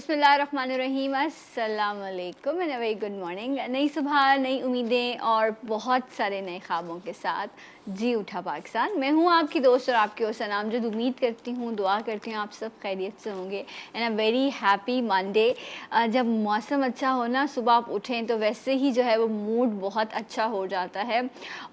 बिस्मिल्लाहिर्रहमानिर्रहीम, अस्सलाम वालेकुम एंड वेरी गुड मॉर्निंग। नई सुबह, नई उम्मीदें और बहुत सारे नए ख्वाबों के साथ जी उठा पाकिस्तान। मैं हूँ आपकी दोस्त और आपकी ओर सलाम, जो उम्मीद करती हूँ, दुआ करती हूँ आप सब खैरियत से होंगे and a very happy Monday. जब मौसम अच्छा हो ना, सुबह आप उठें तो वैसे ही जो है वो मूड बहुत अच्छा हो जाता है।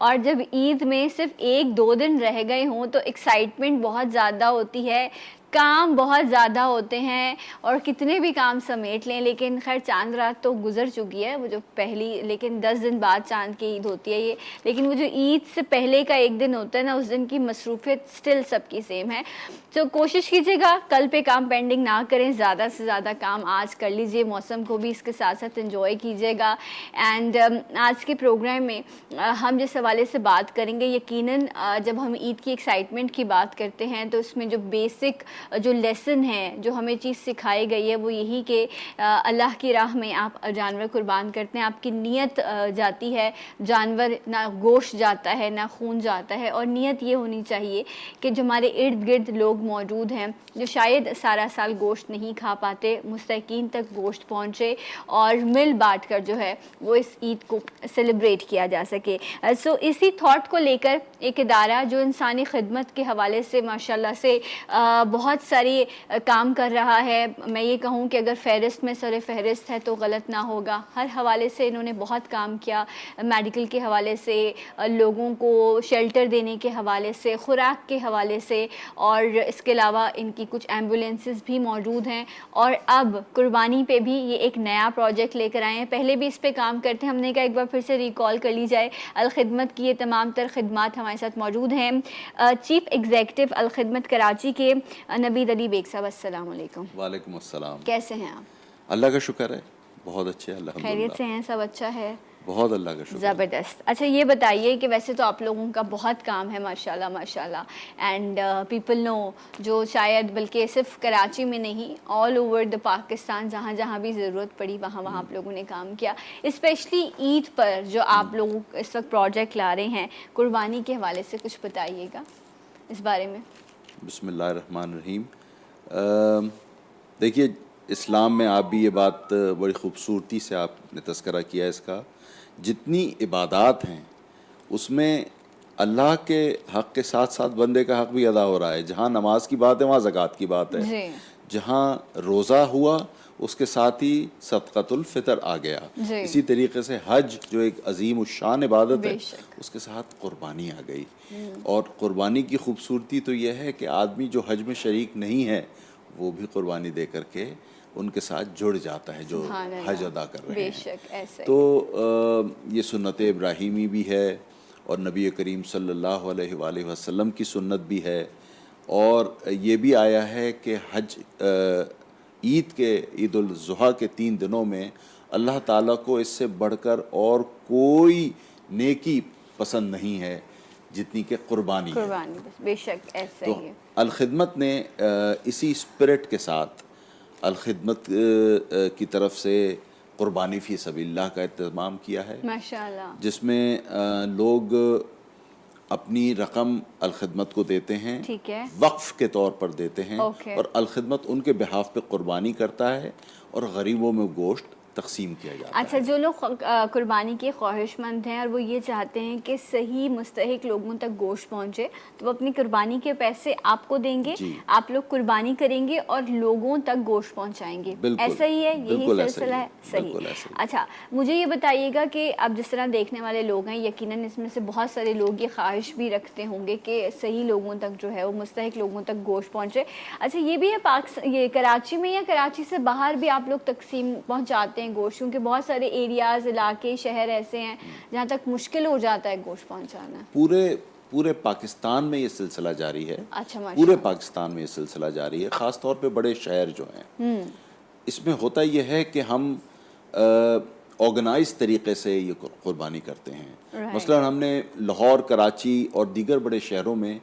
और जब ईद में सिर्फ 1-2 दिन रह गए हों तो एक्साइटमेंट बहुत ज़्यादा होती है, काम बहुत ज़्यादा होते हैं और कितने भी काम समेट लें, लेकिन खैर चांद रात तो गुजर चुकी है, वो जो पहली, लेकिन 10 दिन बाद चांद की ईद होती है ये। लेकिन वो जो ईद से पहले का एक दिन होता है ना, उस दिन की मसरूफियत स्टिल सबकी सेम है। तो कोशिश कीजिएगा कल पे काम पेंडिंग ना करें, ज़्यादा से ज़्यादा काम आज कर लीजिए, मौसम को भी इसके साथ साथ इंजॉय कीजिएगा। एंड आज के प्रोग्राम में हम जिस हवाले से बात करेंगे, यकीनन जब हम ईद की एक्साइटमेंट की बात करते हैं तो इसमें जो बेसिक जो लेसन है, जो हमें चीज़ सिखाई गई है, वो यही कि अल्लाह की राह में आप जानवर कुर्बान करते हैं, आपकी नीयत जाती है, जानवर ना गोश्त जाता है ना खून जाता है। और नीयत ये होनी चाहिए कि जो हमारे इर्द गिर्द लोग मौजूद हैं, जो शायद सारा साल गोश्त नहीं खा पाते, मुस्तकीन तक गोश्त पहुँचे और मिल बांट कर जो है वो इस ईद को सेलिब्रेट किया जा सके। सो इसी थॉट को लेकर एक इदारा जो इंसानी खिदमत के हवाले से माशाल्लाह से बहुत सारी काम कर रहा है। मैं ये कहूँ कि अगर फ़हरिस्त में सर फ़हरिस्त है तो गलत ना होगा। हर हवाले से इन्होंने बहुत काम किया, मेडिकल के हवाले से, लोगों को शेल्टर देने के हवाले से, खुराक के हवाले से, और इसके अलावा इनकी कुछ एम्बुलेंसेस भी मौजूद हैं। और अब कुर्बानी पे भी ये एक नया प्रोजेक्ट लेकर आए हैं। पहले भी इस पे काम करते हैं, हमने कहा एक बार फिर से रिकॉल कर ली जाए। अल-खिदमत की ये तमाम तर खिदमात हमारे साथ मौजूद हैं। चीफ़ एग्जीक्यूटिव अल-खिदमत कराची के नबीद अली बेग साहब, अस्सलाम वालेकुम। वालेकुम अस्सलाम। कैसे हैं आप? अल्लाह का शुक्र है, बहुत अच्छे हैं खैरियत अल्हम्दुलिल्लाह। से हैं, सब अच्छा है? बहुत अल्लाह का शुक्र है। ज़बरदस्त। अच्छा ये बताइए कि वैसे तो आप लोगों का बहुत काम है माशाल्लाह माशाल्लाह, एंड पीपल नो, जो शायद बल्कि सिर्फ कराची में नहीं, ऑल ओवर द पाकिस्तान, जहाँ जहाँ भी ज़रूरत पड़ी वहाँ वहाँ आप लोगों ने काम किया। स्पेशली ईद पर जो आप लोग इस वक्त प्रोजेक्ट ला रहे हैं कुर्बानी के हवाले से, कुछ बताइएगा इस बारे में। बिस्मिल्लाहिर्रहमानिर्रहीम। देखिए, इस्लाम में आप भी ये बात बड़ी ख़ूबसूरती से आपने तज़किरा किया इसका, जितनी इबादात हैं उसमें अल्लाह के हक़ के साथ साथ बंदे का हक़ भी अदा हो रहा है। जहाँ नमाज की बात है वहाँ ज़कात की बात है, जहाँ रोज़ा हुआ उसके साथ ही सदक़तुल फ़ितर आ गया। इसी तरीके से हज जो एक अजीम शान इबादत है, उसके साथ क़ुरबानी आ गई। और क़ुरबानी की खूबसूरती तो यह है कि आदमी जो हज में शरीक नहीं है वो भी क़ुरबानी दे करके उनके साथ जुड़ जाता है जो हज अदा कर रहे हैं। तो ये सुन्नत इब्राहीमी भी है और नबी करीम सल्लल्लाहु अलैहि वसल्लम की सुन्नत भी है। और ये भी आया है कि हज ईद के ईद उल ज़ुहा के 3 दिनों में अल्लाह ताला को इससे बढ़कर और कोई नेकी पसंद नहीं है जितनी कि कुर्बानी है। बेशक ऐसा तो ही है। अल-खिदमत ने इसी स्पिरिट के साथ अल-खिदमत की तरफ से कुर्बानी फ़ी सबीलिल्लाह का इंतज़ाम किया है माशाअल्लाह, जिसमें लोग अपनी रकम अल-खिदमत को देते हैं, ठीक है, वक्फ़ के तौर पर देते हैं। और अल-खिदमत उनके बिहाफ पे कुर्बानी करता है और गरीबों में गोश्त तकसीम किया जाता है। अच्छा, जो लोग कुर्बानी के ख्वाहिशमंद हैं और वो ये चाहते हैं कि सही मुस्तहिक लोगों तक गोश्त पहुँचे, तो वो अपनी कुर्बानी के पैसे आपको देंगे, आप लोग कुर्बानी करेंगे और लोगों तक गोश्त पहुँचाएंगे, ऐसा ही है? यही सिलसिला है? सही। अच्छा, मुझे ये बताइएगा कि अब जिस तरह देखने वाले लोग हैं, यकीनन इसमें से बहुत सारे लोग ये ख्वाहिश भी रखते होंगे कि सही लोगों तक जो है वो मुस्तहिक लोगों तक गोश्त पहुँचे। अच्छा, ये भी है ये कराची में या कराची से बाहर भी आप लोग तकसीम पहुँचाते हैं गोश्त? क्योंकि बहुत सारे एरियाज़, इलाके, शहर ऐसे हैं जहाँ तक मुश्किल हो जाता है गोश्त पहुँचाना। पूरे पाकिस्तान में ये सिलसिला जारी है। अच्छा, पूरे पाकिस्तान में ये सिलसिला जारी है, ख़ास तौर पे बड़े शहर जो हैं। इसमें होता ये है कि हम ऑर्गेनाइज तरीके से ये कुर्बानी करते हैं। मसलन हमने लाहौर, कराची और दीगर बड़े शहरों में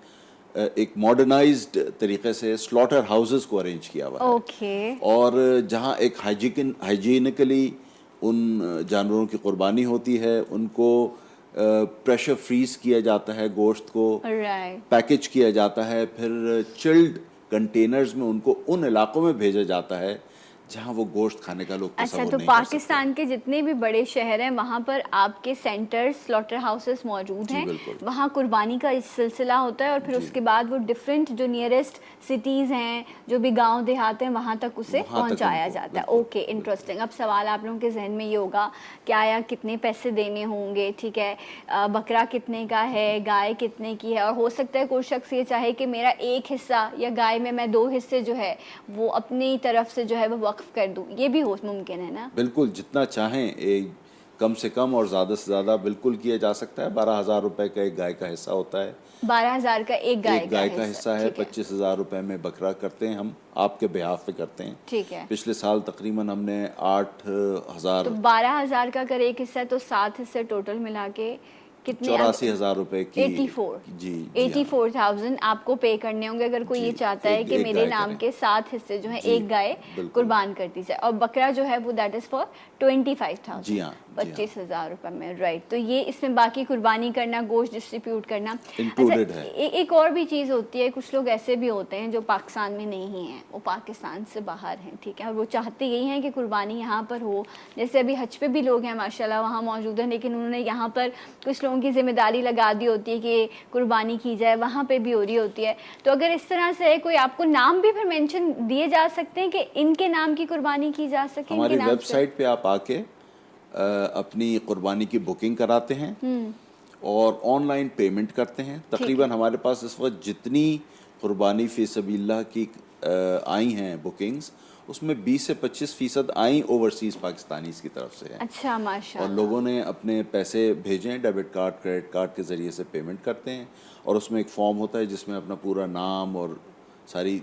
एक मॉडर्नाइज्ड तरीके से स्लॉटर हाउसेस को अरेंज किया हुआ है। और जहाँ एक हाइजीनिकली उन जानवरों की कुर्बानी होती है, उनको प्रेशर फ्रीज किया जाता है, गोश्त को पैकेज किया जाता है, फिर चिल्ड कंटेनर्स में उनको उन इलाकों में भेजा जाता है जहाँ वो गोश्त खाने का लोग अच्छा, तसव्वुर तो नहीं कर सकते। पाकिस्तान के जितने भी बड़े शहर हैं वहाँ पर आपके सेंटर्स स्लॉटर हाउसेस मौजूद जी हैं, बिल्कुल। वहाँ कुर्बानी का इस सिलसिला होता है और फिर जी। उसके बाद वो डिफरेंट जो नियरेस्ट सिटीज़ हैं, जो भी गांव देहात हैं, वहाँ तक उसे वहाँ तक पहुँचाया उनको, जाता है। बिल्कुल ओके, इंटरेस्टिंग। अब सवाल आप लोगों के जहन में ये होगा क्या या कितने पैसे देने होंगे, ठीक है, बकरा कितने का है, गाय कितने की है, और हो सकता है कोई शख्स ये चाहे कि मेरा एक हिस्सा या गाय में मैं 2 हिस्से जो है वो अपनी तरफ से जो है वो वक्फ कर दूँ, ये भी हो मुमकिन है ना? बिल्कुल, जितना चाहें कम से कम और ज़्यादा से ज़्यादा बिल्कुल किया जा सकता है। 12,000 रुपये का एक गाय का हिस्सा होता है। 12,000 का एक एक गाय का हिस्सा, हिस्सा है। ठीक है, 25,000 रुपये में बकरा करते हैं, हम आपके बिहाफ पे करते हैं। ठीक है। पिछले साल तकरीबन हमने तो 8,000 12,000 का अगर एक हिस्सा है तो 7 हिस्से टोटल मिला के कितने? 84,000 रुपये की 84, जी जी हाँ। 84,000 आपको पे करने होंगे अगर कोई जी, ये चाहता है कि एक मेरे गाय नाम करें। के 7 हिस्से जो है जी, एक गाय बिल्कुल। कुर्बान कर दी जाए, और बकरा जो है वो दैट इज़ फॉर 25,000, जी हाँ, जी हाँ। 25,000 रुपये में, राइट। तो ये इसमें बाकी कुर्बानी करना, गोश्त डिस्ट्रीब्यूट करना इंक्लूडेड है। एक और भी चीज़ होती है, कुछ लोग ऐसे भी होते हैं जो पाकिस्तान में नहीं हैं, वो पाकिस्तान से बाहर हैं, ठीक है, और वो चाहते यही हैं कि कुर्बानी यहाँ पर हो। जैसे अभी हज पे भी लोग हैं माशाल्लाह वहाँ मौजूद हैं, लेकिन उन्होंने यहाँ पर कुछ लोगों की जिम्मेदारी लगा दी होती है कि कुर्बानी की जाए, वहाँ पे भी हो रही होती है। तो अगर इस तरह से है, कोई आपको नाम भी फिर मेंशन दिए जा सकते हैं कि इनके नाम की कुर्बानी की जा सके, हमारी इनके नाम से? वेबसाइट पे आप आके अपनी कुर्बानी की बुकिंग कराते हैं और ऑनलाइन पेमेंट करते हैं। तकरीबन हमारे पास इस वक्त जितनी कुर्बानी फ़ी सबील्लाह की आई हैं बुकिंग्स, उसमें 20 से 25% आई ओवरसीज़ पाकिस्तानीज़ की तरफ से हैं। अच्छा, और माशाल्लाह। लोगों ने अपने पैसे भेजे हैं, डेबिट कार्ड क्रेडिट कार्ड के ज़रिए से पेमेंट करते हैं, और उसमें एक फॉर्म होता है जिसमें अपना पूरा नाम और सारी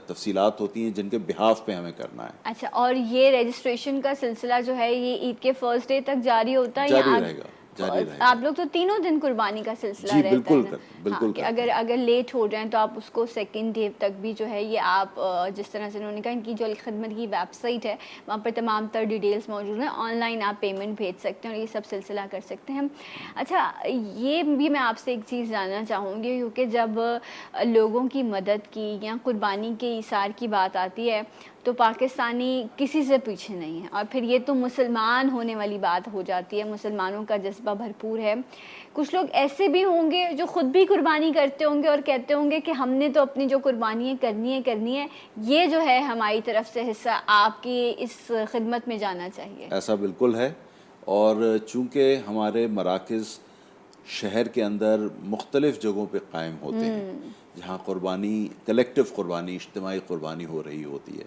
तफसीलात होती हैं जिनके बिहाफ पे हमें करना है। अच्छा, और ये रजिस्ट्रेशन का सिलसिला जो है ये ईद के फर्स्ट डे तक जारी होता है जारी या रहेगा, जारी रहेगा। आप लोग तो तीनों दिन कुर्बानी का सिलसिला जी रहता बिल्कुल है ना? बिल्कुल हाँ, कि करते अगर हैं। अगर लेट हो जाए तो आप उसको सेकंड डे तक भी जो है ये आप जिस तरह से उन्होंने कहा, इनकी जो खिदमत की वेबसाइट है वहाँ पर तमाम तर डिटेल्स मौजूद हैं, ऑनलाइन आप पेमेंट भेज सकते हैं और ये सब सिलसिला कर सकते हैं। अच्छा, ये भी मैं आपसे एक चीज़ जानना चाहूँगी, क्योंकि जब लोगों की मदद की या कुर्बानी के इसार की बात आती है तो पाकिस्तानी किसी से पीछे नहीं है, और फिर ये तो मुसलमान होने वाली बात हो जाती है, मुसलमानों का जज्बा भरपूर है। कुछ लोग ऐसे भी होंगे जो ख़ुद भी कुर्बानी करते होंगे और कहते होंगे कि हमने तो अपनी जो कुर्बानी करनी है, ये जो है हमारी तरफ से हिस्सा आपकी इस खिदमत में जाना चाहिए। ऐसा बिल्कुल है, और चूँकि हमारे मराकज़ शहर के अंदर मुख्तलिफ़ जगहों पे कायम होते हैं जहाँ कुर्बानी, कलेक्टिव कुर्बानी, इज्तिमाई कुर्बानी हो रही होती है,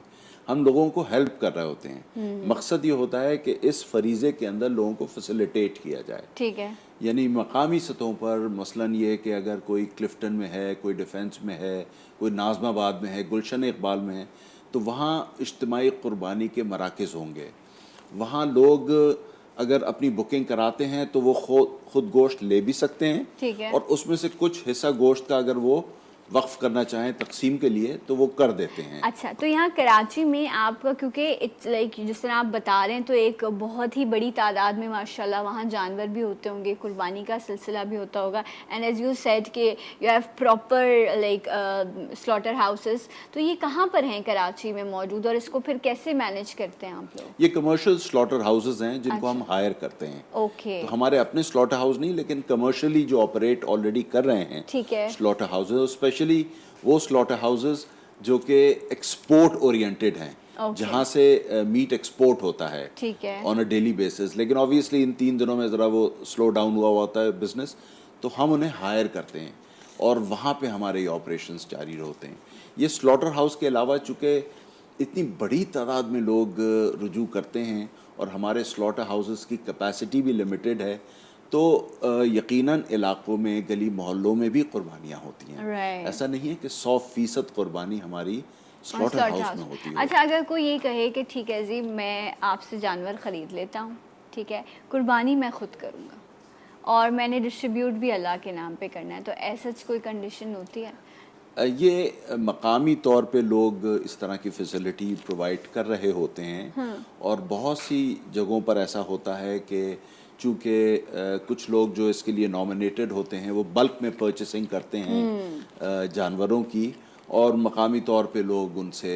हम लोगों को हेल्प कर रहे होते हैं। मकसद ये होता है कि इस फरीज़े के अंदर लोगों को फैसिलिटेट किया जाए। ठीक है। यानी मकामी सतहों पर मसलन ये कि अगर कोई क्लिफ्टन में है, कोई डिफेंस में है, कोई नाज़माबाद में है, गुलशन इकबाल में है, तो वहाँ इज्तिमाई कुर्बानी के मराकज़ होंगे। वहाँ लोग अगर अपनी बुकिंग कराते हैं तो वो खुद गोश्त ले भी सकते हैं, ठीक है। और उसमें से कुछ हिस्सा गोश्त का अगर वो वक्फ करना चाहें तकसीम के लिए तो वो कर देते हैं। अच्छा, तो यहाँ कराची में आपका, क्योंकि इट्स लाइक जिस तरह आप बता रहे हैं, तो एक बहुत ही बड़ी तादाद में माशाल्लाह वहाँ जानवर भी होते होंगे, कुर्बानी का सिलसिला भी होता होगा, एंड एज यू सेड कि you have proper like slaughter houses, तो ये कहाँ पर हैं कराची में मौजूद, और इसको फिर कैसे मैनेज करते हैं आप लोग? ये कमर्शियल स्लॉटर हाउसेस हैं जिनको हम हायर करते हैं। ओके, तो हमारे अपने स्लॉटर हाउस नहीं, लेकिन कमर्शियली जो ऑपरेट ऑलरेडी कर रहे हैं ठीक है। स्लॉटर हाउसेस, स्पेशली वो स्लॉटर हाउसेस जो कि एक्सपोर्ट ओरिएंटेड हैं, जहाँ से मीट एक्सपोर्ट होता है ठीक है। On a daily basis. लेकिन ऑब्वियसली इन 3 दिनों में ज़रा वो स्लो डाउन हुआ होता है बिजनेस, तो हम उन्हें हायर करते हैं और वहाँ पे हमारे ये ऑपरेशंस जारी होते हैं। ये स्लॉटर हाउस के अलावा चूँकि इतनी बड़ी तादाद में लोग रुजू करते हैं और हमारे स्लॉटर हाउसेस की कैपेसिटी भी लिमिटेड है, तो यकीनन इलाक़ों में, गली मोहल्लों में भी कुर्बानियाँ होती हैं। ऐसा नहीं है कि 100% कुर्बानी हमारी स्लॉटर हाउस में होती है। अच्छा, अगर कोई ये कहे कि ठीक है जी, मैं आपसे जानवर ख़रीद लेता हूँ, ठीक है, कुर्बानी मैं ख़ुद करूँगा और मैंने डिस्ट्रीब्यूट भी अल्लाह के नाम पे करना है, तो ऐसा कोई कंडीशन होती है? ये मकामी तौर पे लोग इस तरह की फैसिलिटी प्रोवाइड कर रहे होते हैं, और बहुत सी जगहों पर ऐसा होता है कि चूँकि कुछ लोग जो इसके लिए नॉमिनेटेड होते हैं वो बल्क में परचेसिंग करते हैं जानवरों की, और मकामी तौर पे लोग उनसे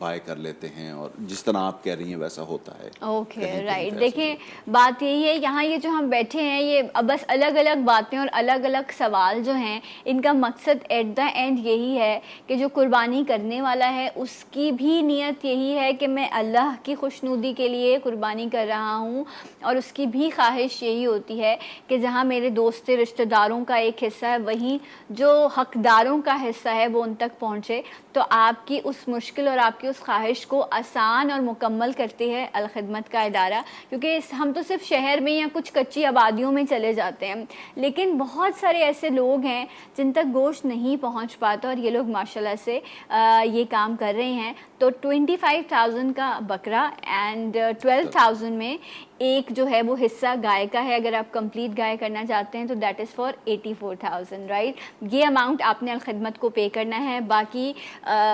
बाय कर लेते हैं, और जिस तरह आप कह रही हैं वैसा होता है। ओके कहीं राइट। पे ऐसा देखिए होता बात यही है, यहाँ ये जो हम बैठे हैं ये अब बस अलग अलग बातें और अलग अलग सवाल जो हैं, इनका मकसद एट द एंड यही है कि जो कुर्बानी करने वाला है उसकी भी नीयत यही है कि मैं अल्लाह की खुशनुदी के लिए कुर्बानी कर रहा हूँ, और उसकी भी ख्वाहिश यही होती है कि जहाँ मेरे दोस्त रिश्तेदारों का एक हिस्सा है, वहीं जो हकदारों का हिस्सा है वो उन तक पहुँचे। तो आपकी उस मुश्किल और आपकी उस ख्वाहिश को आसान और मुकम्मल करती है अल खिदमत का इदारा, क्योंकि हम तो सिर्फ शहर में या कुछ कच्ची आबादियों में चले जाते हैं, लेकिन बहुत सारे ऐसे लोग हैं जिन तक गोश्त नहीं पहुंच पाता, और ये लोग माशाल्लाह से ये काम कर रहे हैं। तो 25,000 का बकरा एंड 12,000 में एक जो है वो हिस्सा गाय का है। अगर आप कंप्लीट गाय करना चाहते हैं तो दैट इज़ फॉर 84,000 राइट। ये अमाउंट आपने अल खिदमत को पे करना है, बाकी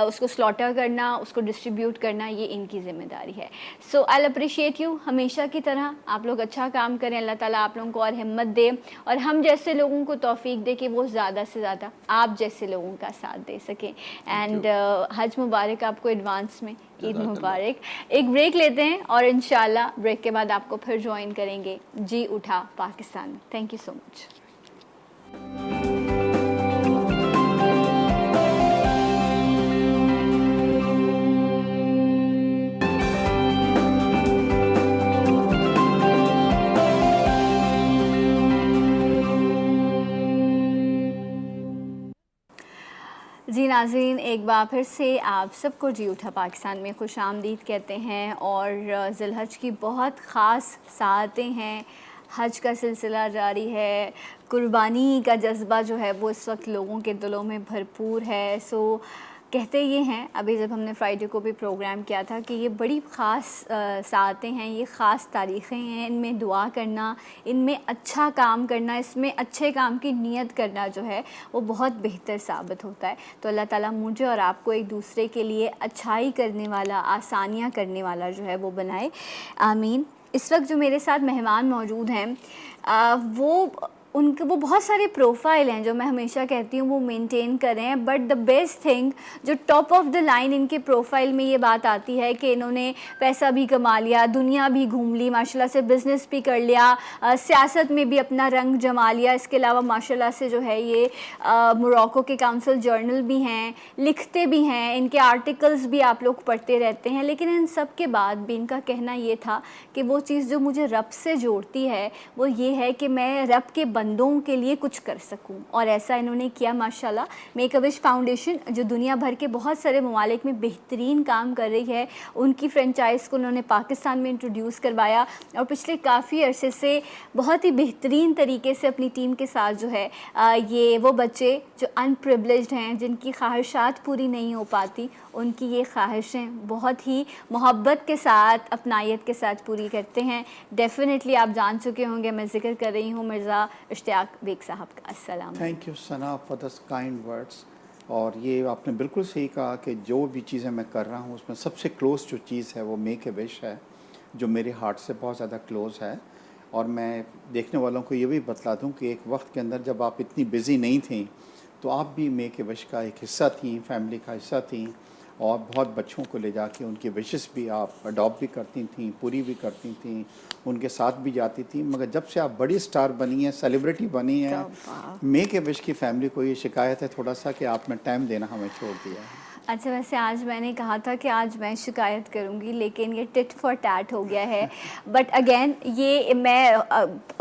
उसको स्लॉटर करना, उसको डिस्ट्रीब्यूट करना, ये इनकी ज़िम्मेदारी है। सो आई अप्रिशिएट यू, हमेशा की तरह आप लोग अच्छा काम करें, अल्लाह ताला आप लोगों को और हिम्मत दे, और हम जैसे लोगों को तौफीक दे कि वो ज़्यादा से ज़्यादा आप जैसे लोगों का साथ दे सकें। एंड हज मुबारक आपको एडवांस में, ईद मुबारक। एक ब्रेक लेते हैं और इंशाल्लाह ब्रेक के बाद आपको फिर ज्वाइन करेंगे जी उठा पाकिस्तान में। Thank you so much. जी नाज़रीन, एक बार फिर से आप सबको जी उठा पाकिस्तान में खुश आमदीद कहते हैं। और ज़िलहज की बहुत ख़ास साअतें हैं, हज का सिलसिला जारी है, कुर्बानी का जज्बा जो है वो इस वक्त लोगों के दिलों में भरपूर है। सो कहते ये हैं, अभी जब हमने फ्राइडे को भी प्रोग्राम किया था, कि ये बड़ी ख़ास साअतें हैं, ये ख़ास तारीख़ें हैं, इनमें दुआ करना, इनमें अच्छा काम करना, इसमें अच्छे काम की नीयत करना जो है वो बहुत बेहतर साबित होता है। तो अल्लाह ताला मुझे और आपको एक दूसरे के लिए अच्छाई करने वाला, आसानियाँ करने वाला जो है वो बनाए, आमीन। इस वक्त जो मेरे साथ मेहमान मौजूद हैं वो बहुत सारे प्रोफाइल हैं जो मैं हमेशा कहती हूँ वो मेंटेन कर रहे हैं, बट द बेस्ट थिंग जो टॉप ऑफ द लाइन इनके प्रोफाइल में ये बात आती है कि इन्होंने पैसा भी कमा लिया, दुनिया भी घूम ली, माशाल्लाह से बिज़नेस भी कर लिया, सियासत में भी अपना रंग जमा लिया। इसके अलावा माशाल्लाह से जो है ये मोरक्को के काउंसिल जर्नल भी हैं, लिखते भी हैं, इनके आर्टिकल्स भी आप लोग पढ़ते रहते हैं। लेकिन इन सब के बाद भी इनका कहना ये था कि वो चीज़ जो मुझे रब से जोड़ती है वो ये है कि मैं रब के बंदों के लिए कुछ कर सकूं, और ऐसा इन्होंने किया माशाल्लाह। मेक अ विश फाउंडेशन जो दुनिया भर के बहुत सारे ममालिक में बेहतरीन काम कर रही है, उनकी फ्रेंचाइज़ को उन्होंने पाकिस्तान में इंट्रोड्यूस करवाया, और पिछले काफ़ी अरसे से बहुत ही बेहतरीन तरीके से अपनी टीम के साथ जो है ये वो बच्चे जो अनप्रिविलेज्ड हैं, जिनकी ख्वाहिशात पूरी नहीं हो पाती, उनकी ये ख्वाहिशें बहुत ही मोहब्बत के साथ, अपनायत के साथ पूरी करते हैं। डेफिनेटली आप जान चुके होंगे, मैं ज़िक्र कर रही हूँ मिर्ज़ा इश्तियाक बेग साहब का। अस्सलाम। Thank you Sana for the kind words. और ये आपने बिल्कुल सही कहा कि जो भी चीज़ें मैं कर रहा हूँ उसमें सबसे क्लोज़ जो चीज़ है वो मेक ए विश है, जो मेरे हार्ट से बहुत ज़्यादा क्लोज़ है। और मैं देखने वालों को ये भी बतला दूँ कि एक वक्त के अंदर जब आप इतनी बिज़ी नहीं थी तो आप भी मेक ए विश का एक हिस्सा थी, फैमिली का हिस्सा थी, और बहुत बच्चों को ले जाके उनकी विशेस भी आप अडॉप्ट भी करती थी, पूरी भी करती थी, उनके साथ भी जाती थी। मगर जब से आप बड़ी स्टार बनी हैं, सेलिब्रिटी बनी हैं, मेक ए विश की फैमिली को ये शिकायत है थोड़ा सा कि आपने टाइम देना हमें छोड़ दिया है। अच्छा, वैसे आज मैंने कहा था कि आज मैं शिकायत करूंगी, लेकिन ये टिट फॉर टैट हो गया है। बट अगेन ये मैं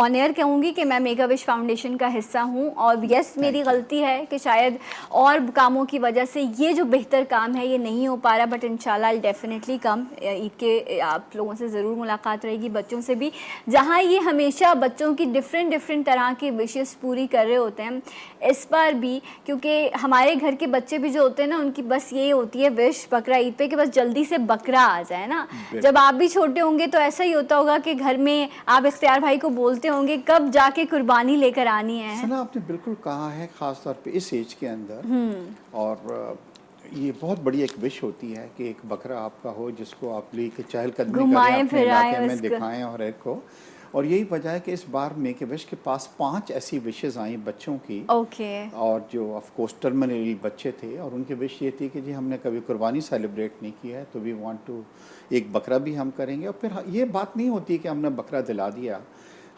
ऑन एयर कहूँगी कि मैं मेक अ विश फाउंडेशन का हिस्सा हूँ, और यस मेरी गलती है कि शायद और कामों की वजह से ये जो बेहतर काम है ये नहीं हो पा रहा, बट इंशाल्लाह डेफिनेटली कम ईद के आप लोगों से ज़रूर मुलाकात रहेगी, बच्चों से भी, जहाँ ये हमेशा बच्चों की डिफरेंट तरह की विशेस पूरी कर रहे होते हैं। इस बार भी क्योंकि हमारे घर के बच्चे भी जो होते हैं ना, उनकी बस ये होती है विश बकरा ईद पे कि बस जल्दी से बकरा आ जाए ना। जब आप भी छोटे होंगे तो ऐसा ही होता होगा कि घर में आप इख्तियार भाई को बोलते होंगे कब जाके कुर्बानी लेकर आनी है। सुना आपने बिल्कुल कहा है, ख़ास तौर पे इस एज के अंदर। और ये बहुत बड़ी एक विश होती है कि एक बकरा आपका हो जिसको आप लेके चहलकदमी करें, अपने इलाके में दिखाएं और एक को। और यही वजह है कि इस बार मेक ए विश के पास 5 ऐसी विशेज़ आई बच्चों की, ओके और जो ऑफ कोर्स टर्मिनली बच्चे थे, और उनकी विश ये थी कि जी हमने कभी कुर्बानी सेलिब्रेट नहीं किया है, तो वी वांट टू एक बकरा भी हम करेंगे। और फिर ये बात नहीं होती कि हमने बकरा दिला दिया,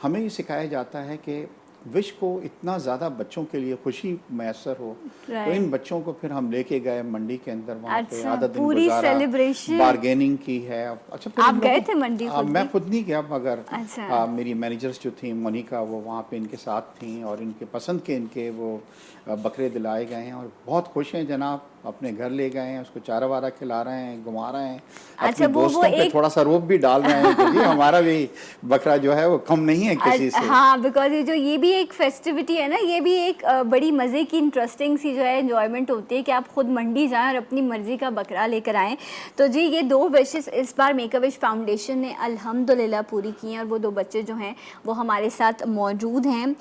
हमें ये सिखाया जाता है कि विश को इतना ज़्यादा बच्चों के लिए खुशी मैसर हो, तो इन बच्चों को फिर हम लेके गए मंडी के अंदर, वहाँ पे अच्छा, आधा दिन पूरी गुजारा, सेलिब्रेशन बार्गेनिंग की है। अच्छा, फिर आप इन गए लोगों- थे मंडी खुद मैं भी? खुद नहीं गया, मगर अच्छा। मेरी मैनेजर्स जो थी मोनिका, वो वहाँ पे इनके साथ थी, और इनके पसंद के इनके वो बकरे दिलाए गए हैं, और बहुत खुश हैं जनाब, अपने घर ले गए हैं, उसको चारा वारा खिला रहे हैं, घुमा रहे हैं, अच्छा, अपने वो दोस्तों पे एक- थोड़ा सा रोब भी डाल रहे हैं कि जी हमारा भी बकरा जो है वो कम नहीं है किसी से। हाँ, बिकॉज ये भी एक फेस्टिविटी है ना, ये भी एक बड़ी मज़े की इंटरेस्टिंग सी जो है एंजॉयमेंट होती है कि आप खुद मंडी जाएं और अपनी मर्ज़ी का बकरा लेकर आएँ। तो जी ये 2 विशेस इस बार मेक अ विश फाउंडेशन ने अल्हम्दुलिल्लाह पूरी की हैं, और वो 2 बच्चे जो हैं वो हमारे साथ मौजूद हैं।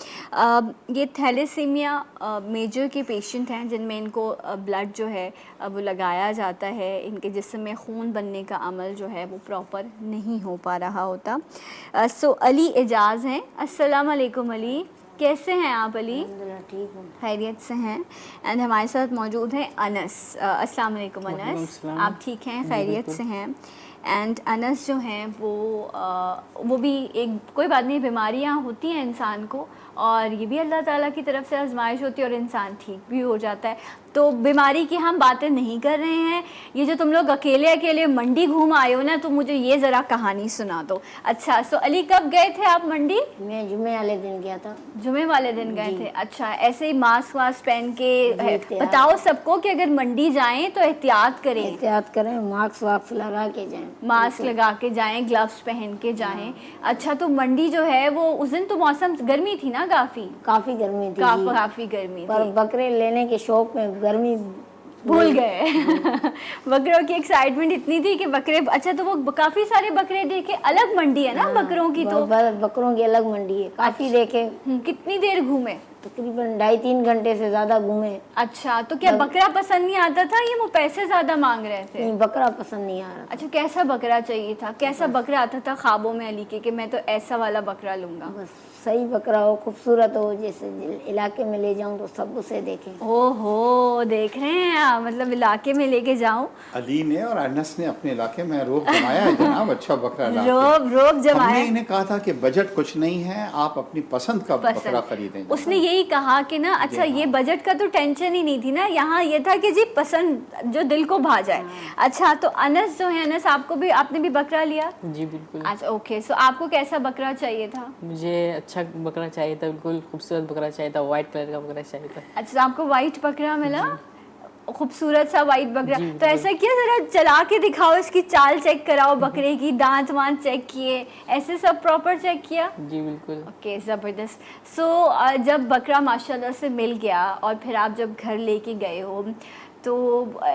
ये थैलेसीमिया मेजर के पेशेंट हैं, जिनमें इनको ब्लड जो है वो लगाया जाता है, इनके जिस्म में खून बनने का अमल जो है वो प्रॉपर नहीं हो पा रहा होता। सो अली एजाज़ हैं। अस्सलाम वालेकुम अली, कैसे हैं आप अली? ठीक हूँ। खैरियत से हैं। एंड हमारे साथ मौजूद हैं अनस। अस्सलाम वालेकुम अनस, आप ठीक हैं, खैरियत से हैं? एंड अनस जो हैं वो भी एक कोई बात नहीं, बीमारियां होती हैं इंसान को, और ये भी अल्लाह ताला की तरफ से आजमाइश होती है, और इंसान ठीक भी हो जाता है। तो बीमारी की हम बातें नहीं कर रहे हैं, ये जो तुम लोग अकेले अकेले मंडी घूम आए हो ना, तो मुझे ये ज़रा कहानी सुना दो। अच्छा, सो अली कब गए थे आप मंडी? मैं जुमे वाले दिन गया था। जुमे वाले दिन गए थे। अच्छा, ऐसे ही मास्क वास्क पहन के एहतियात। बताओ सबको कि अगर मंडी जाएं तो एहतियात करें, एहतियात करें, मास्क वास्क लगा के जाएं। मास्क लगा के जाएं, ग्लव्स पहन के जाएं। अच्छा, तो मंडी जो है वो उस दिन तो मौसम गर्मी थी ना, काफ़ी काफी गर्मी थी जी। काफ़ी गर्मी पर थी, बकरे लेने के शौक में गर्मी भूल गए बकरों की एक्साइटमेंट इतनी थी कि बकरे। अच्छा, तो वो काफ़ी सारे बकरे देखे, अलग मंडी है ना बकरों की तो? बकरों की अलग मंडी है, काफी देखे, कितनी देर घूमे? तकरीबन 2.5-3 घंटे से ज्यादा घूमे। अच्छा, तो क्या बकरा पसंद नहीं आता था, ये वो पैसे ज़्यादा मांग रहे थे? नहीं, बकरा पसंद नहीं आ रहा। अच्छा, कैसा बकरा चाहिए था? कैसा बकरा आता था ख्वाबों में अली के कि मैं तो ऐसा वाला बकरा लूंगा? बस सही बकरा हो, खूबसूरत हो, जैसे इलाके में ले जाऊं तो सब उसे देखें। ओहो, देख रहे हैं आप, मतलब इलाके में लेके जाऊं। अली ने और अनस ने अपने इलाके में रोब जमाया है जनाब, अच्छा बकरा ला के। रोब जमाया। हमने इन्हें कहा था कि बजट कुछ नहीं है, आप अपनी पसंद का बकरा खरीदें। उसने यही कहा कि ना, अच्छा ये बजट का तो टेंशन ही नहीं थी ना, यहाँ ये था कि जी पसंद जो दिल को भा जाए। अच्छा, तो अनस जो है, अनस आपको भी, आपने भी बकरा लिया? जी बिल्कुल। अच्छा, ओके। सो आपको कैसा बकरा चाहिए था? मुझे अच्छा बकरा चाहिए था, बिल्कुल खूबसूरत बकरा चाहिए था, वाइट कलर का बकरा चाहिए था। अच्छा, तो आपको वाइट बकरा मिला, खूबसूरत सा वाइट बकरा। जी, तो ऐसा किया, जरा चला के दिखाओ, इसकी चाल चेक कराओ, बकरे की दांत वांत चेक किए, ऐसे सब प्रॉपर चेक किया? जी बिल्कुल। ओके, ज़बरदस्त। सो जब बकरा माशाल्लाह से मिल गया और फिर आप जब घर लेके गए हो, तो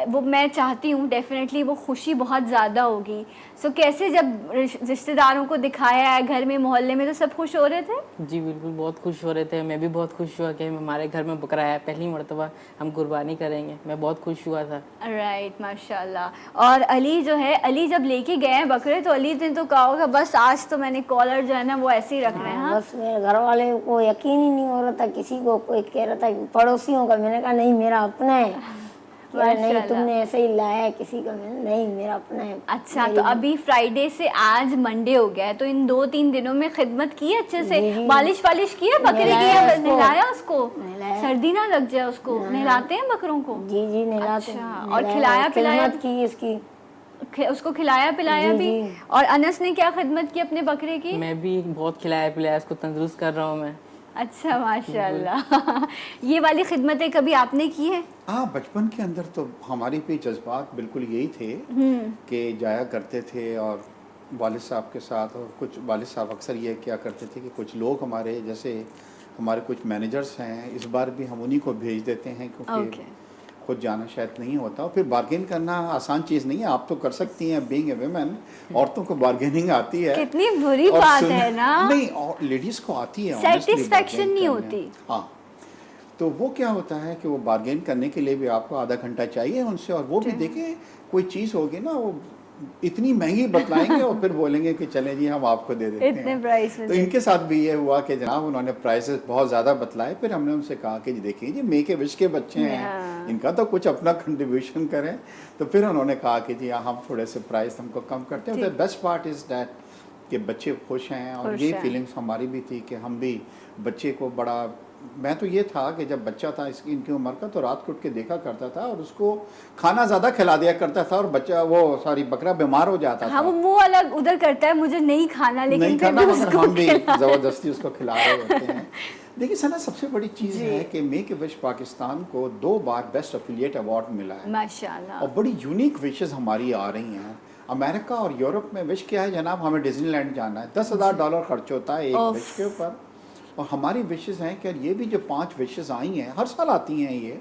वो मैं चाहती हूँ डेफिनेटली वो खुशी बहुत ज़्यादा होगी। सो कैसे जब रिश्तेदारों को दिखाया है, घर में मोहल्ले में, तो सब खुश हो रहे थे? जी बिल्कुल, बहुत खुश हो रहे थे। मैं भी बहुत खुश हुआ कि हमारे घर में बकरा है, पहली मरतबा हम कुर्बानी करेंगे। मैं बहुत खुश हुआ था। राइट, माशाल्लाह। और अली जो है, अली जब लेके गए हैं बकरे, तो अली ने तो कहा होगा बस आज तो मैंने कॉलर जो है ना वो ऐसे ही रखना है। हाँ, बस मेरे घर वाले को यकीन ही नहीं हो रहा था, किसी को कोई कह रहा था कि पड़ोसियों का, मैंने कहा नहीं मेरा अपना है। नहीं, तुमने ऐसे ही लाया है किसी का? नहीं, मेरा अपना है। अच्छा, तो अभी फ्राइडे से आज मंडे हो गया है, तो इन 2-3 दिनों में खिदमत की अच्छे से, मालिश वालिश की है बकरे की? नहलाया उसको? सर्दी ना लग जाए उसको? नहलाते हैं बकरों को? जी जी, नहलाते हैं। अच्छा, और खिलाया पिलाया की इसकी, उसको खिलाया पिलाया भी? और अनस ने क्या खिदमत की अपने बकरे की? मैं भी बहुत खिलाया पिलाया, उसको तंदुरुस्त कर रहा हूँ मैं। अच्छा, माशाल्लाह। ये वाली खिदमतें कभी आपने की है? हाँ, बचपन के अंदर तो हमारे भी जज्बात बिल्कुल यही थे कि जाया करते थे और वालिद साहब के साथ, और कुछ वालिद साहब अक्सर ये क्या करते थे कि कुछ लोग हमारे, जैसे हमारे कुछ मैनेजर्स हैं, इस बार भी हम उन्हीं को भेज देते हैं क्योंकि खुद जाना शायद नहीं होता। और फिर बार्गेन करना आसान चीज़ नहीं है, आप तो कर सकती हैं, बीइंग ए वुमेन, औरतों को बार्गेनिंग आती है। कितनी बुरी बात है ना। नहीं, और लेडीज़ को आती है, सेटिस्फेक्शन नहीं होती। हाँ, तो वो क्या होता है कि वो बार्गेन करने के लिए भी आपको आधा घंटा चाहिए उनसे, और वो भी देखें कोई चीज़ होगी ना, वो इतनी महंगी बतलाएंगे और फिर बोलेंगे कि चले जी हम आपको दे देते इतने हैं। प्राइस में तो इनके साथ भी ये हुआ कि जनाब उन्होंने प्राइसेस बहुत ज़्यादा बतलाए, फिर हमने उनसे कहा कि जी देखिए जी मेक ए विश के बच्चे हैं, हाँ। इनका तो कुछ अपना कंट्रीब्यूशन करें। तो फिर उन्होंने कहा कि जी हम थोड़े से प्राइस हमको कम करते हैं। The best part is that कि बच्चे खुश हैं, और खुश ये हैं। फीलिंग्स हमारी भी थी कि हम भी बच्चे को बड़ा, मैं तो ये था कि जब बच्चा था इनकी उम्र का तो रात को उठ के देखा करता था और उसको खाना ज़्यादा खिला दिया करता था और बच्चा वो सॉरी बकरा बीमार हो जाता हाँ, था। वो मुंह अलग उधर करता है, मुझे नहीं खाना, लेकिन नहीं फिर खाना भी मगर उसको हम भी खिला- ज़बरदस्ती उसको खिला रहे होते हैं। देखिए सना, सबसे बड़ी चीज़ है कि मेक ए विश पाकिस्तान को 2 बार बेस्ट एफिलिएट अवार्ड मिला है माशाल्लाह। और बड़ी यूनिक विशेज़ हमारी आ रही हैं। अमेरिका और यूरोप में विश क्या है जनाब, हमें डिज्नीलैंड जाना है, $10,000 खर्च होता है एक ओफ। विश के ऊपर। और हमारी विशेज़ हैं कि ये भी जो 5 विशेज़ आई हैं, हर साल आती हैं ये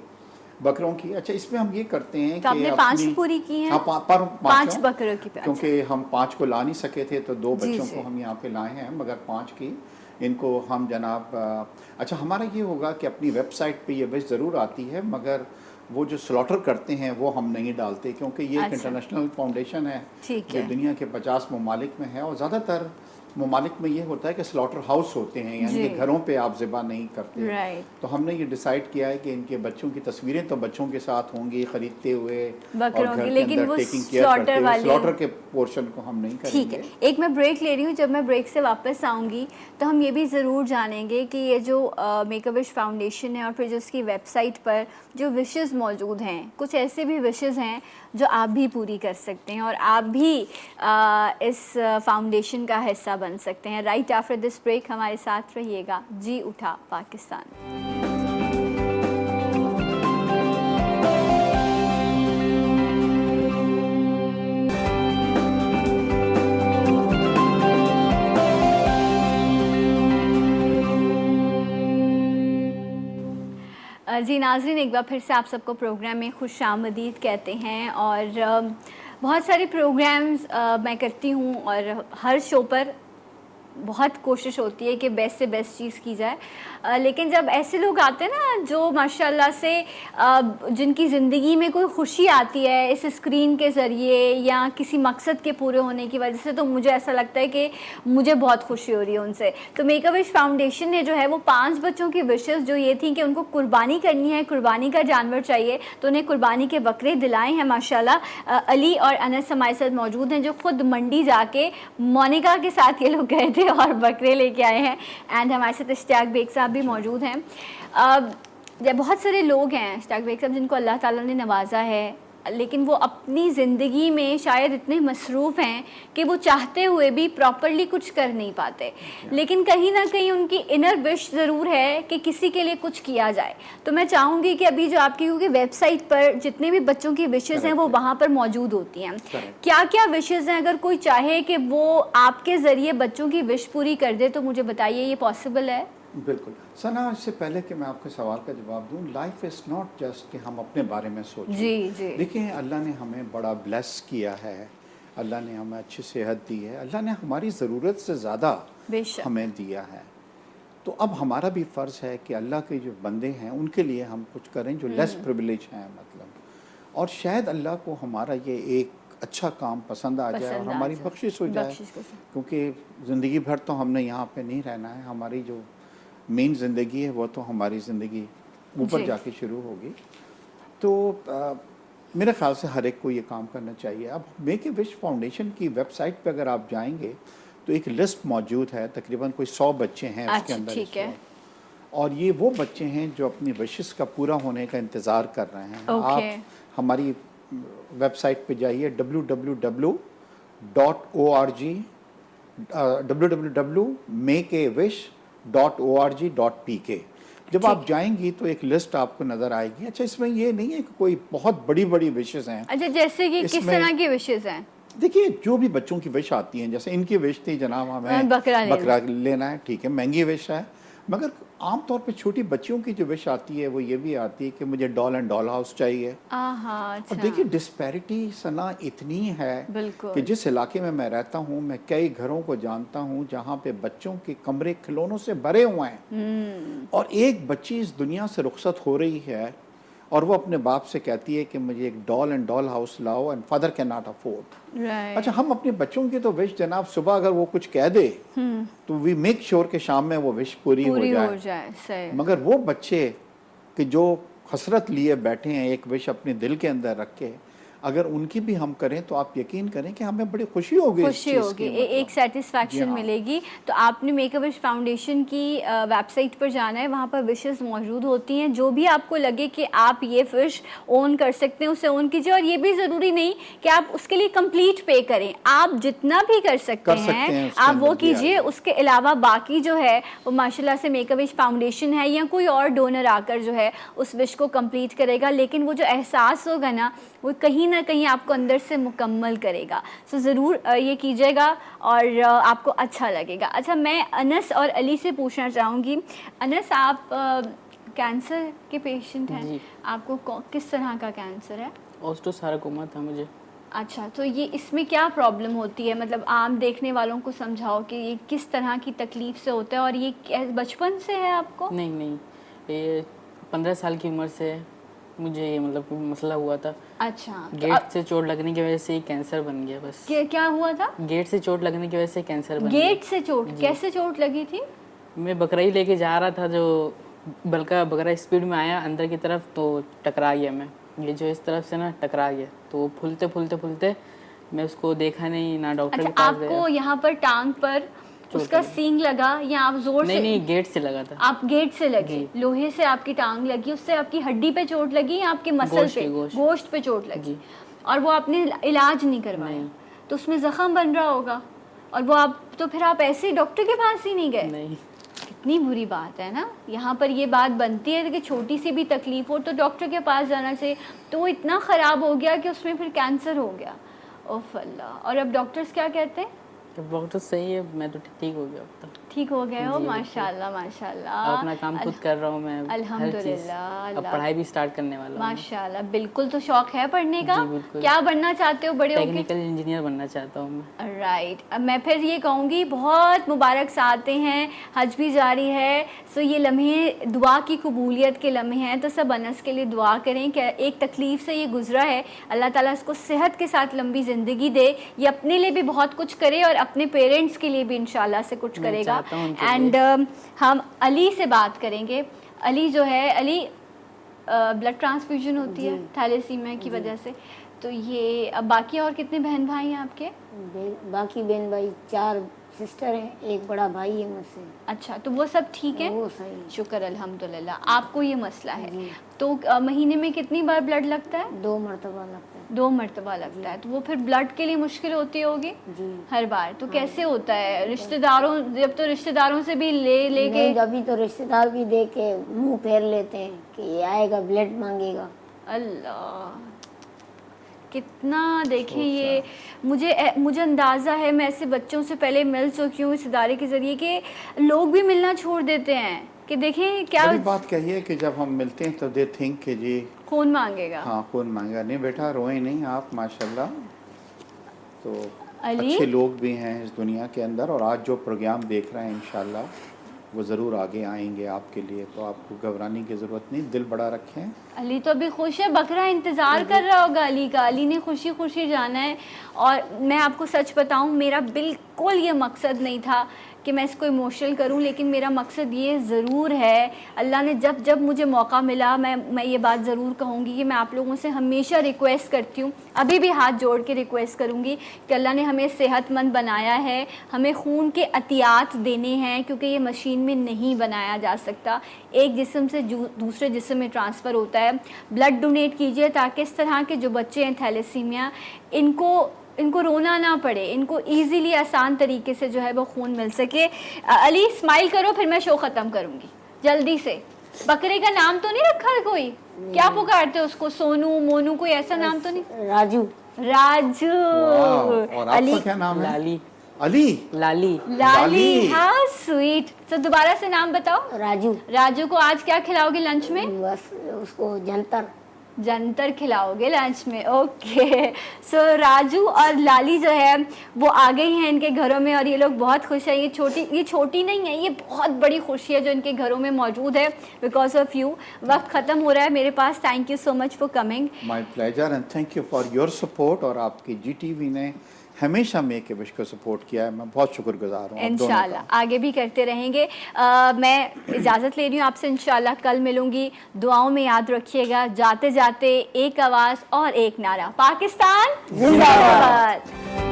बकरों की। अच्छा, इसमें हम ये करते हैं तो कि आपने 5 पूरी की हैं? हाँ, पांच पाँचों, बकरों की। क्योंकि हम 5 को ला नहीं सके थे तो 2 जी, बच्चों जी। को हम यहाँ पे लाए हैं, मगर 5 की इनको हम जनाब अच्छा हमारा ये होगा कि अपनी वेबसाइट पे ये विश ज़रूर आती है, मगर वो जो स्लॉटर करते हैं वो हम नहीं डालते, क्योंकि ये एक अच्छा। इंटरनेशनल फाउंडेशन है ठीक जो है। दुनिया के 50 ममालिक में है, और ज़्यादातर ममालिक में ये होता है कि स्लॉटर हाउस होते हैं, यानी जी। कि घरों पे आप ज़िबा नहीं करते। राइट। तो हमने ये डिसाइड किया है कि इनके बच्चों की तस्वीरें तो बच्चों के साथ होंगी खरीदते हुए बकरों और की, घर के लेकिन अंदर वो टेकिंग केयर slaughter करते हुए वाली- स्लॉटर के पोर्शन को हम नहीं ठीक करेंगे। है, एक मैं ब्रेक ले रही हूँ। जब मैं ब्रेक से वापस आऊँगी तो हम ये भी ज़रूर जानेंगे कि ये जो मेक अ विश फाउंडेशन है और फिर जो उसकी वेबसाइट पर जो विशेज़ मौजूद हैं, कुछ ऐसे भी विशेज़ हैं जो आप भी पूरी कर सकते हैं और आप भी इस फाउंडेशन का हिस्सा बन सकते हैं। राइट आफ्टर दिस ब्रेक हमारे साथ रहिएगा। जी उठा पाकिस्तान। जी नाज़रीन, एक बार फिर से आप सबको प्रोग्राम में खुश आमदीद कहते हैं। और बहुत सारे प्रोग्राम्स मैं करती हूँ और हर शो पर बहुत कोशिश होती है कि बेस्ट से बेस्ट चीज़ की जाए, लेकिन जब ऐसे लोग आते हैं ना जो माशाल्लाह से जिनकी ज़िंदगी में कोई खुशी आती है इस स्क्रीन के ज़रिए या किसी मकसद के पूरे होने की वजह से, तो मुझे ऐसा लगता है कि मुझे बहुत खुशी हो रही है उनसे। तो मेक अ विश फाउंडेशन ने जो है वो 5 बच्चों की विशेज़ जो ये थी कि उनको कुर्बानी करनी है, कुर्बानी का जानवर चाहिए, तो उन्हें कुर्बानी के बकरे दिलाए हैं माशाल्लाह। अली और अनस हमारे साथ मौजूद हैं जो खुद मंडी जाके मोनिका के साथ ये लोग गए थे और बकरे लेके आए हैं। एंड हमारे साथ इश्तियाक बेग साहब भी मौजूद हैं। बहुत सारे लोग हैं इश्तियाक बेग साहब जिनको अल्लाह ताला ने नवाजा है, लेकिन वो अपनी ज़िंदगी में शायद इतने मसरूफ़ हैं कि वो चाहते हुए भी प्रॉपरली कुछ कर नहीं पाते, लेकिन कहीं ना कहीं उनकी इनर विश ज़रूर है कि किसी के लिए कुछ किया जाए। तो मैं चाहूँगी कि अभी जो आपकी, क्योंकि वेबसाइट पर जितने भी बच्चों की विशेज़ हैं वो वहाँ पर मौजूद होती हैं, क्या क्या विशेज़ हैं, अगर कोई चाहे कि वो आपके ज़रिए बच्चों की विश पूरी कर दे तो मुझे बताइए, ये पॉसिबल है? बिल्कुल सना, इससे पहले कि मैं आपके सवाल का जवाब दूं, लाइफ इज़ नॉट जस्ट कि हम अपने बारे में सोचें। जी जी। देखिए, अल्लाह ने हमें बड़ा ब्लेस किया है, अल्लाह ने हमें अच्छी सेहत दी है, अल्लाह ने हमारी ज़रूरत से ज़्यादा हमें दिया है। तो अब हमारा भी फ़र्ज़ है कि अल्लाह के जो बंदे हैं उनके लिए हम कुछ करें जो लेस प्रिविलेज हैं, मतलब, और शायद अल्लाह को हमारा ये एक अच्छा काम पसंद आ जाए और हमारी बख्शिश हो जाए, क्योंकि ज़िंदगी भर तो हमने यहाँ पे नहीं रहना है। हमारी जो मेन ज़िंदगी है वो तो हमारी ज़िंदगी ऊपर जाके शुरू होगी। तो मेरे ख़्याल से हर एक को ये काम करना चाहिए। अब मेक ए विश फाउंडेशन की वेबसाइट पे अगर आप जाएंगे तो एक लिस्ट मौजूद है, तकरीबन कोई 100 बच्चे हैं उसके अंदर। ठीक है। और ये वो बच्चे हैं जो अपनी विशेस का पूरा होने का इंतज़ार कर रहे हैं। आप हमारी वेबसाइट पे जाइए www.makeawish.org.pk। जब आप जाएंगी तो एक लिस्ट आपको नज़र आएगी। अच्छा, इसमें ये नहीं है कि कोई बहुत बड़ी बड़ी विशेस हैं। अच्छा, जैसे कि किस तरह की विशेस हैं? देखिए, जो भी बच्चों की विश आती हैं, जैसे इनकी विश थी जनाब हमें बकरा लेना है, ठीक है, महंगी विश है। मगर आमतौर पे छोटी बच्चियों की जो विश आती है वो ये भी आती है कि मुझे डॉल एंड डॉल हाउस चाहिए। अच्छा। और देखिए, डिस्पैरिटी सना इतनी है कि जिस इलाके में मैं रहता हूँ, मैं कई घरों को जानता हूँ जहाँ पे बच्चों के कमरे खिलौनों से भरे हुए हैं, और एक बच्ची इस दुनिया से रुखसत हो रही है और वो अपने बाप से कहती है कि मुझे एक डॉल एंड डॉल हाउस लाओ and father can not afford. Right. अच्छा, हम अपने बच्चों की तो विश जनाब सुबह अगर वो कुछ कह दे तो वी मेक श्योर कि शाम में वो विश पूरी हो जाए। सही। मगर वो बच्चे कि जो हसरत लिए बैठे हैं एक विश अपने दिल के अंदर रख के, अगर उनकी भी हम करें तो आप यकीन करें कि हमें बड़ी खुशी होगी, खुशी होगी, एक सेटिस्फैक्शन मिलेगी। तो आपने मेक अ विश फाउंडेशन की वेबसाइट पर जाना है, वहाँ पर विशेस मौजूद होती हैं। जो भी आपको लगे कि आप ये विश ओन कर सकते हैं उसे ओन कीजिए, और ये भी ज़रूरी नहीं कि आप उसके लिए कंप्लीट पे करें, आप जितना भी कर सकते हैं आप वो कीजिए। उसके अलावा बाकी जो है वो माशाल्लाह से मेक अ विश फाउंडेशन है या कोई और डोनर आकर जो है उस विश को कंप्लीट करेगा, लेकिन वो जो एहसास होगा ना वो कहीं ना कहीं आपको अंदर से मुकम्मल करेगा। सो ज़रूर ये कीजिएगा और आपको अच्छा लगेगा। अच्छा, मैं अनस और अली से पूछना चाहूँगी। अनस, आप कैंसर के पेशेंट हैं, आपको किस तरह का कैंसर है? ओस्टोसार्कोमा था मुझे। अच्छा, तो ये इसमें क्या प्रॉब्लम होती है? मतलब आम देखने वालों को समझाओ कि ये किस तरह की तकलीफ से होता है, और ये बचपन से है आपको? नहीं, ये 15 साल की उम्र से मुझे ये मतलब मसला हुआ था। अच्छा, गेट से चोट लगने की वजह से ही कैंसर बन गया बस। क्या हुआ था? गेट से चोट लगने की वजह से कैंसर बन गया। गेट से चोट? कैसे चोट लगी थी? मैं बकराई लेके जा रहा था, जो बकरा स्पीड में आया अंदर की तरफ, तो टकरा गया मैं। ये जो इस तरफ से ना टकरा गया, तो फूलते मैं उसको देखा नहीं, ना डॉक्टर के पास गया। आपको यहाँ पर टांग पर उसका सींग लगा या आप जोर से? नहीं, गेट से लगा था। आप गेट से लगे, लोहे से आपकी टांग लगी, उससे आपकी हड्डी पे चोट लगी या आपके मसल पे, गोश्त पे चोट लगी, और वो आपने इलाज नहीं करवाया? तो उसमें जख्म बन रहा होगा, और वो आप तो फिर आप ऐसे डॉक्टर के पास ही नहीं गए? नहीं। कितनी बुरी बात है ना। यहाँ पर ये बात बनती है कि छोटी सी भी तकलीफ हो तो डॉक्टर के पास जाना चाहिए। तो वो इतना ख़राब हो गया कि उसमें फिर कैंसर हो गया। ओफ अल्लाह। और अब डॉक्टर्स क्या कहते हैं? डॉक्टर सही है, मैं तो ठीक हो गया अब तक। ठीक हो गए हो? माशाल्लाह माशाल्लाह। अपना काम खुद कर रहा हूँ मैं अल्हम्दुलिल्लाह। अब पढ़ाई भी स्टार्ट करने वाला हूँ माशाल्लाह। बिल्कुल। तो शौक है पढ़ने का? बिल्कुल। क्या बनना चाहते हो बड़े होके? टेक्निकल इंजीनियर बनना चाहता हूँ मैं। राइट। अब मैं फिर ये कहूँगी, बहुत मुबारक साते हैं, हज भी जारी है, सो ये लम्हे दुआ की कबूलियत के लम्हे हैं। तो सब अनस के लिए दुआ करें कि एक तकलीफ़ से ये गुजरा है, अल्लाह ताला इसको सेहत के साथ लंबी ज़िंदगी दे, ये अपने लिए भी बहुत कुछ करे और अपने पेरेंट्स के लिए भी इंशाल्लाह से कुछ करेगा। एंड हम अली से बात करेंगे। अली जो है, अली ब्लड ट्रांसफ्यूजन होती है थैलेसीमिया की वजह से, तो ये अब बाकी और कितने बहन भाई हैं आपके? बाकी बहन भाई 4 सिस्टर हैं, एक बड़ा भाई है मुझसे। अच्छा, तो वो सब ठीक है? वो सही। शुक्र अल्हम्दुलिल्लाह। आपको ये मसला है, तो महीने में कितनी बार ब्लड लगता है? 2 मरतबा लगता है। 2 मरतबा लगता है। तो वो फिर ब्लड के लिए मुश्किल होती होगी हर बार? तो कैसे होता है? रिश्तेदारों, जब तो रिश्तेदारों से भी ले के? अभी तो रिश्तेदार भी दे के मुँह फेर लेते हैं कि ये आएगा ब्लड मांगेगा। अल्लाह, कितना देखें ये। मुझे अंदाज़ा है, मैं ऐसे बच्चों से पहले मिल चुकी हूँ इस इदारे के ज़रिए, कि लोग भी मिलना छोड़ देते हैं कि देखें क्या बात कहिए कि जब हम मिलते हैं तो दे थिंक कि जी खून मांगेगा। हाँ, खून मांगेगा। नहीं बेटा, रोए नहीं आप, माशाल्लाह। तो अली, अच्छे लोग भी हैं इस दुनिया के अंदर, और आज जो प्रोग्राम देख रहे हैं इंशाल्लाह वो ज़रूर आगे आएंगे आपके लिए, तो आपको घबराने की ज़रूरत नहीं, दिल बड़ा रखें। अली तो अभी खुश है, बकरा इंतज़ार कर रहा होगा अली का। अली ने खुशी खुशी जाना है। और मैं आपको सच बताऊं, मेरा बिल्कुल ये मकसद नहीं था कि मैं इसको इमोशनल करूं, लेकिन मेरा मकसद ये ज़रूर है, अल्लाह ने जब जब मुझे मौका मिला, मैं ये बात ज़रूर कहूँगी कि मैं आप लोगों से हमेशा रिक्वेस्ट करती हूँ, अभी भी हाथ जोड़ के रिक्वेस्ट करूँगी कि अल्लाह ने हमें सेहतमंद बनाया है, हमें खून के अतियात देने हैं, क्योंकि ये मशीन में नहीं बनाया जा सकता, एक जिस्म से दूसरे जिस्म में ट्रांसफ़र होता है। ब्लड डोनेट कीजिए ताकि इस तरह के जो बच्चे हैं थैलेसीमिया, इनको रोना ना पड़े, इनको इजीली आसान तरीके से जो है वो खून मिल सके। अली स्माइल करो, फिर मैं शो ख़त्म करूँगी जल्दी से। बकरे का नाम तो नहीं रखा है कोई? क्या पुकारते हो उसको? सोनू, मोनू, कोई ऐसा नाम तो नहीं? राजू। राजू। और आपका क्या नाम है? लाली। अली? लाली। हाँ, स्वीट। तो दोबारा से नाम बताओ। राजू। राजू को आज क्या खिलाओगे लंच में? बस उसको जंतर। जंतर खिलाओगे लंच में, ओके। सो राजू और लाली जो है वो आ गई हैं इनके घरों में और ये लोग बहुत खुश है। ये छोटी नहीं है, ये बहुत बड़ी खुशी है जो इनके घरों में मौजूद है बिकॉज ऑफ यू। वक्त ख़त्म हो रहा है मेरे पास, thank you so much for coming. My pleasure and thank you for your support. और आपकी GTV ने हमेशा मेक ए विश को सपोर्ट किया है, मैं बहुत शुक्रगुजार हूँ। इंशाल्लाह आगे भी करते रहेंगे। मैं इजाज़त ले रही हूँ आपसे, इंशाल्लाह कल मिलूंगी। दुआओं में याद रखिएगा। जाते जाते एक आवाज़ और एक नारा, पाकिस्तान जिंदाबाद।